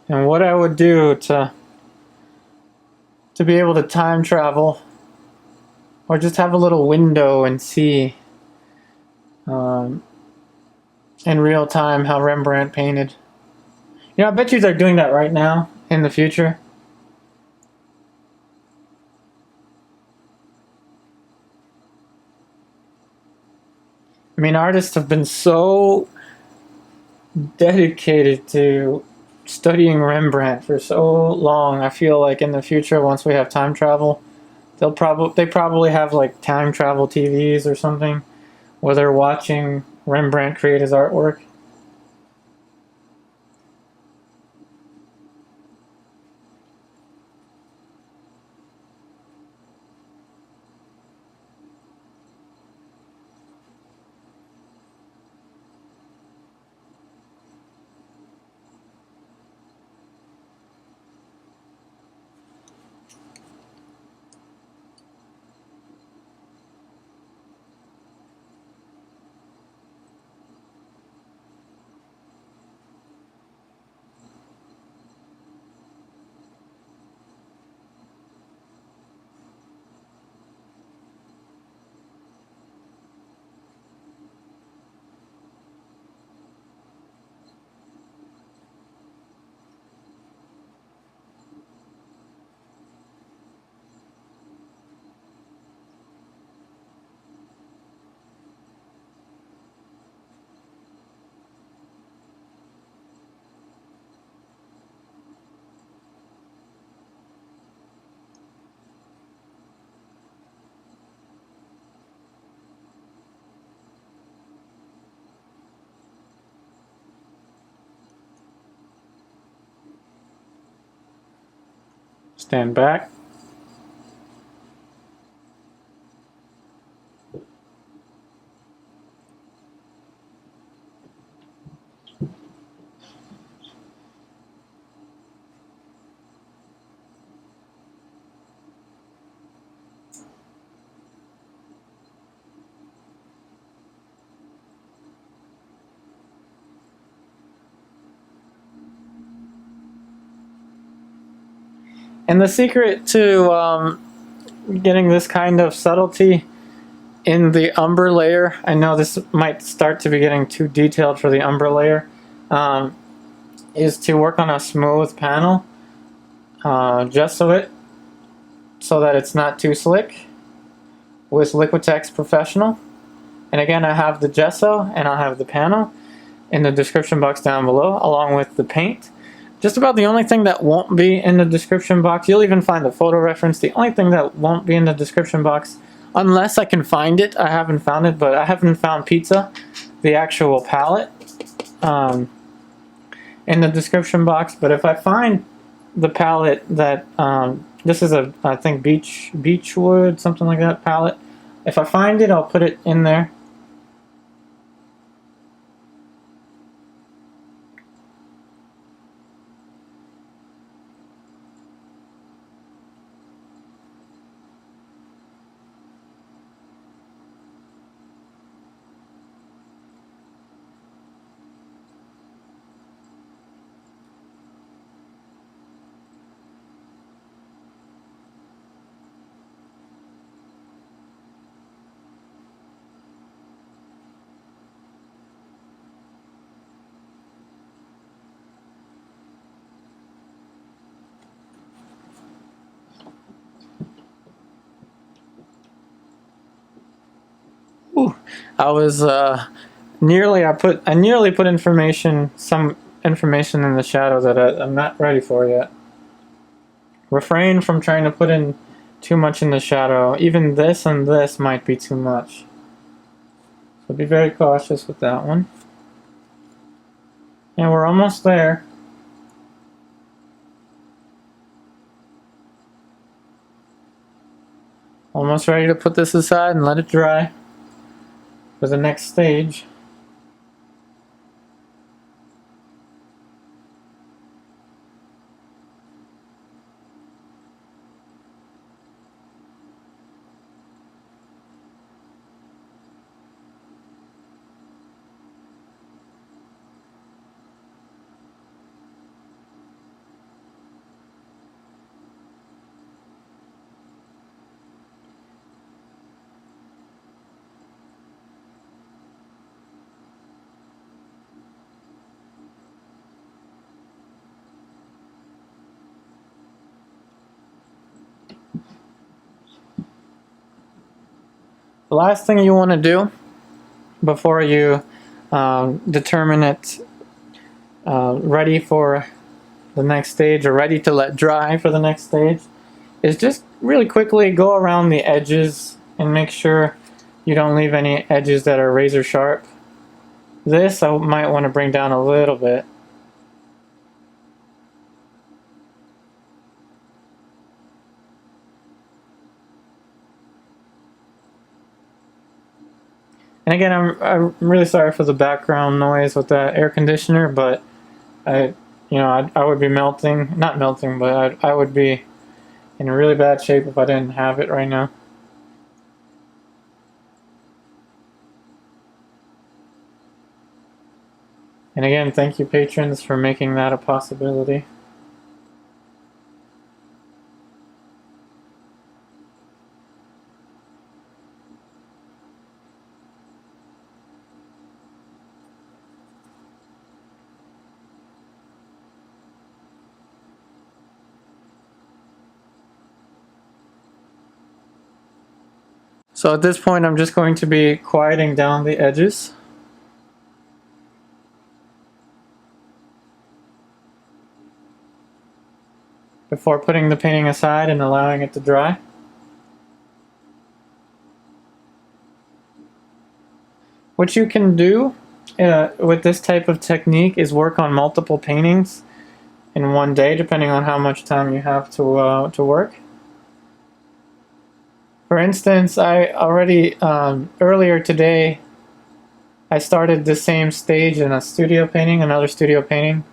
And what I would do to be able to time travel, or just have a little window and see in real time how Rembrandt painted. You know, I bet you they're doing that right now in the future. I mean, artists have been so dedicated to studying Rembrandt for so long. I feel like in the future, once we have time travel, they probably have like time travel TVs or something where they're watching Rembrandt create his artwork. Stand back. And the secret to getting this kind of subtlety in the umber layer, I know this might start to be getting too detailed for the umber layer, is to work on a smooth panel, gesso it so that it's not too slick with Liquitex Professional. And again, I have the gesso and I have the panel in the description box down below, along with the paint. Just about the only thing that won't be in the description box, you'll even find the photo reference, the only thing that won't be in the description box, unless I can find it, I haven't found it, but I haven't found Pizza, the actual palette, in the description box. But if I find the palette that, this is a, I think, beechwood, something like that palette. If I find it, I'll put it in there. Ooh, I was I nearly put some information in the shadow that I'm not ready for yet. Refrain from trying to put in too much in the shadow. Even this and this might be too much. So be very cautious with that one. And we're almost there. Almost ready to put this aside and let it dry for the next stage. The last thing you want to do before you determine it ready for the next stage or ready to let dry for the next stage is just really quickly go around the edges and make sure you don't leave any edges that are razor sharp. This I might want to bring down a little bit. And again, I'm really sorry for the background noise with that air conditioner, but I would be melting, not melting, but I would be in really bad shape if I didn't have it right now. And again, thank you patrons for making that a possibility. So at this point, I'm just going to be quieting down the edges. Before putting the painting aside and allowing it to dry. What you can do with this type of technique is work on multiple paintings in one day, depending on how much time you have to work. For instance, I already earlier today I started the same stage in a studio painting, another studio painting,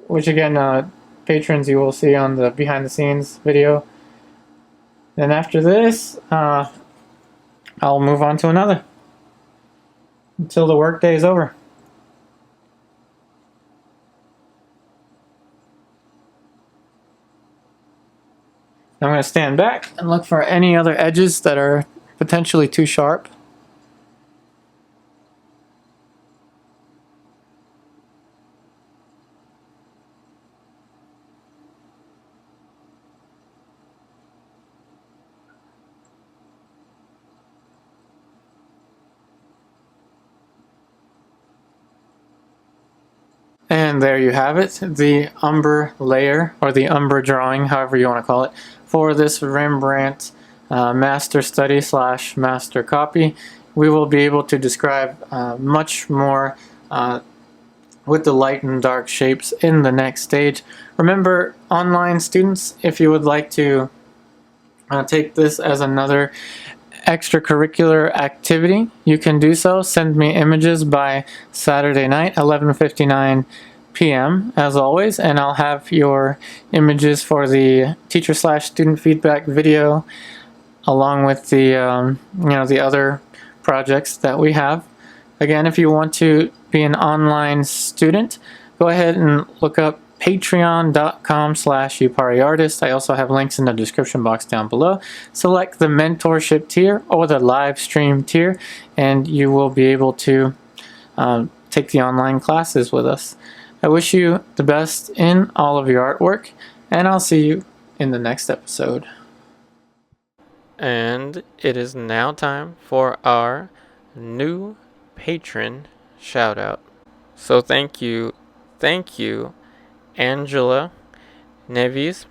which again, patrons, you will see on the behind the scenes video. Then after this, I'll move on to another until the workday is over. I'm going to stand back and look for any other edges that are potentially too sharp. And there you have it, the umber layer, or the umber drawing, however you want to call it, for this Rembrandt master study / master copy. We will be able to describe much more with the light and dark shapes in the next stage. Remember, online students, if you would like to take this as another extracurricular activity, you can do so. Send me images by Saturday night, 11:59 p.m. as always, and I'll have your images for the teacher / student feedback video, along with the the other projects that we have. Again, if you want to be an online student, go ahead and look up patreon.com/upariartist. I also have links in the description box down below. Select the mentorship tier or the live stream tier, and you will be able to take the online classes with us. I wish you the best in all of your artwork, and I'll see you in the next episode. And it is now time for our new patron shout out. So thank you, Angela Neves.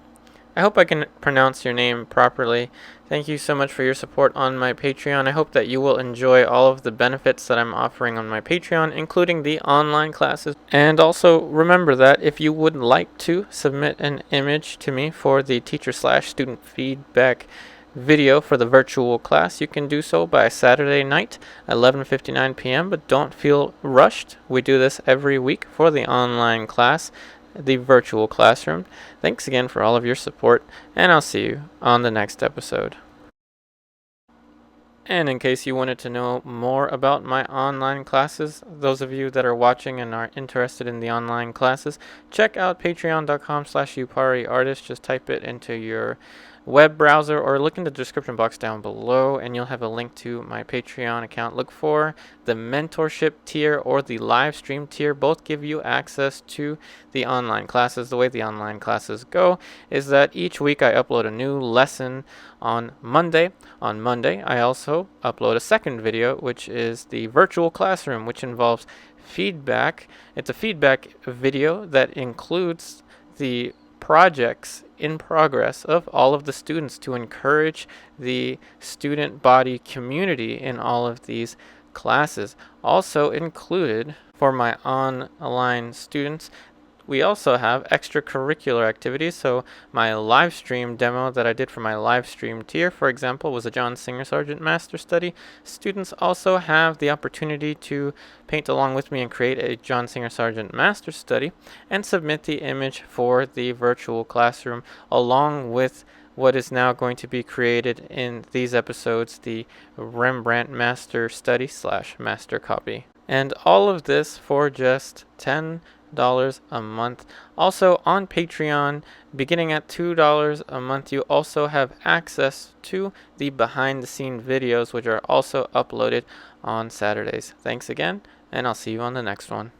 I hope I can pronounce your name properly. Thank you so much for your support on my Patreon. I hope that you will enjoy all of the benefits that I'm offering on my Patreon, including the online classes. And also remember that if you would like to submit an image to me for the teacher / student feedback video for the virtual class, you can do so by Saturday night, 11:59 p.m. But don't feel rushed. We do this every week for the online class, the virtual classroom. Thanks again for all of your support, and I'll see you on the next episode. And in case you wanted to know more about my online classes, those of you that are watching and are interested in the online classes, check out patreon.com/upariartist. Just type it into your web browser or look in the description box down below, and you'll have a link to my Patreon account. Look for the mentorship tier or the live stream tier. Both give you access to the online classes. The way the online classes go is that each week I upload a new lesson on Monday. On Monday, I also upload a second video, which is the virtual classroom, which involves feedback. It's a feedback video that includes the projects in progress of all of the students to encourage the student body community in all of these classes. Also included for my online students, we also have extracurricular activities. So my live stream demo that I did for my live stream tier, for example, was a John Singer Sargent Master Study. Students also have the opportunity to paint along with me and create a John Singer Sargent Master Study and submit the image for the virtual classroom, along with what is now going to be created in these episodes, the Rembrandt Master Study / Master Copy. And all of this for just $10 a month. Also on Patreon, beginning at $2 a month, you also have access to the behind the scene videos, which are also uploaded on Saturdays. Thanks again, and I'll see you on the next one.